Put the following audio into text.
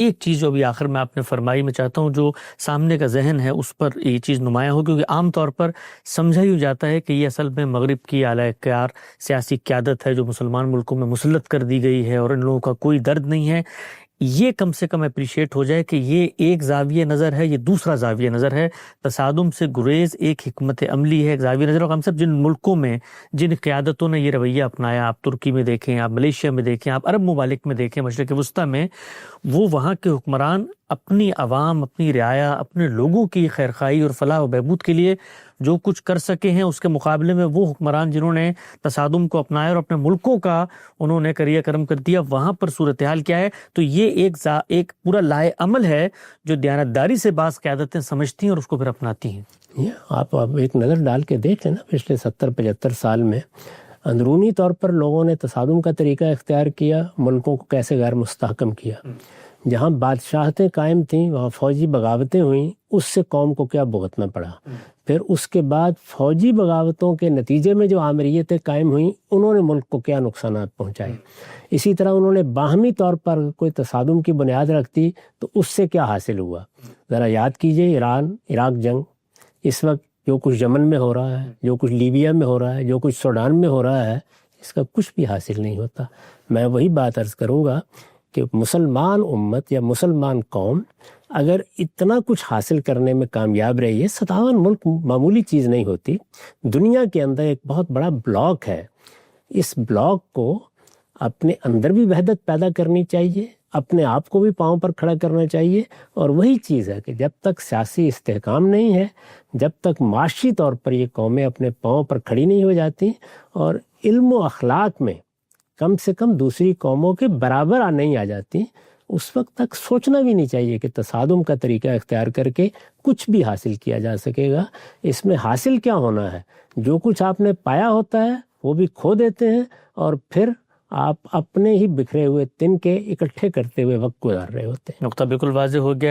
ایک چیز جو ابھی آخر میں آپ نے فرمائی، میں چاہتا ہوں جو سامنے کا ذہن ہے اس پر یہ چیز نمایاں ہو، کیونکہ عام طور پر سمجھا ہی جاتا ہے کہ یہ اصل میں مغرب کی اعلیٰ کار سیاسی قیادت ہے جو مسلمان ملکوں میں مسلط کر دی گئی ہے اور ان لوگوں کا کوئی درد نہیں ہے۔ یہ کم سے کم اپریشیٹ ہو جائے کہ یہ ایک زاویہ نظر ہے، یہ دوسرا زاویہ نظر ہے، تصادم سے گریز ایک حکمت عملی ہے، ایک زاویہ نظر۔ اور ہم سب جن ملکوں میں جن قیادتوں نے یہ رویہ اپنایا، آپ ترکی میں دیکھیں، آپ ملیشیا میں دیکھیں، آپ عرب ممالک میں دیکھیں، مشرق وسطیٰ میں، وہ وہاں کے حکمران اپنی عوام، اپنی رعایا، اپنے لوگوں کی خیرخواہی اور فلاح و بہبود کے لیے جو کچھ کر سکے ہیں، اس کے مقابلے میں وہ حکمران جنہوں نے تصادم کو اپنایا اور اپنے ملکوں کا انہوں نے کریا کرم کر دیا، وہاں پر صورتحال کیا ہے۔ تو یہ ایک پورا لائے عمل ہے جو دیانتداری سے بعض قیادتیں سمجھتی ہیں اور اس کو پھر اپناتی ہیں۔ آپ ایک نظر ڈال کے دیکھیں نا، پچھلے 70-75 سال میں اندرونی طور پر لوگوں نے تصادم کا طریقہ اختیار کیا، ملکوں کو کیسے غیر مستحکم کیا۔ جہاں بادشاہتیں قائم تھیں وہاں فوجی بغاوتیں ہوئیں، اس سے قوم کو کیا بھگتنا پڑا۔ پھر اس کے بعد فوجی بغاوتوں کے نتیجے میں جو آمریتیں قائم ہوئیں، انہوں نے ملک کو کیا نقصانات پہنچائے۔ اسی طرح انہوں نے باہمی طور پر کوئی تصادم کی بنیاد رکھتی تو اس سے کیا حاصل ہوا۔ ذرا یاد کیجئے ایران عراق جنگ، اس وقت جو کچھ یمن میں ہو رہا ہے، جو کچھ لیبیا میں ہو رہا ہے، جو کچھ سوڈان میں ہو رہا ہے، اس کا کچھ بھی حاصل نہیں ہوتا۔ میں وہی بات عرض کروں گا کہ مسلمان امت یا مسلمان قوم اگر اتنا کچھ حاصل کرنے میں کامیاب رہی ہے، 57 ملک معمولی چیز نہیں ہوتی۔ دنیا کے اندر ایک بہت بڑا بلاک ہے، اس بلاک کو اپنے اندر بھی وحدت پیدا کرنی چاہیے، اپنے آپ کو بھی پاؤں پر کھڑا کرنا چاہیے۔ اور وہی چیز ہے کہ جب تک سیاسی استحکام نہیں ہے، جب تک معاشی طور پر یہ قومیں اپنے پاؤں پر کھڑی نہیں ہو جاتی اور علم و اخلاق میں کم سے کم دوسری قوموں کے برابر نہیں آ جاتی، اس وقت تک سوچنا بھی نہیں چاہیے کہ تصادم کا طریقہ اختیار کر کے کچھ بھی حاصل کیا جا سکے گا۔ اس میں حاصل کیا ہونا ہے؟ جو کچھ آپ نے پایا ہوتا ہے وہ بھی کھو دیتے ہیں، اور پھر آپ اپنے ہی بکھرے ہوئے تن کے اکٹھے کرتے ہوئے وقت گزار رہے ہوتے ہیں۔ نقطہ بالکل واضح ہو گیا ہے۔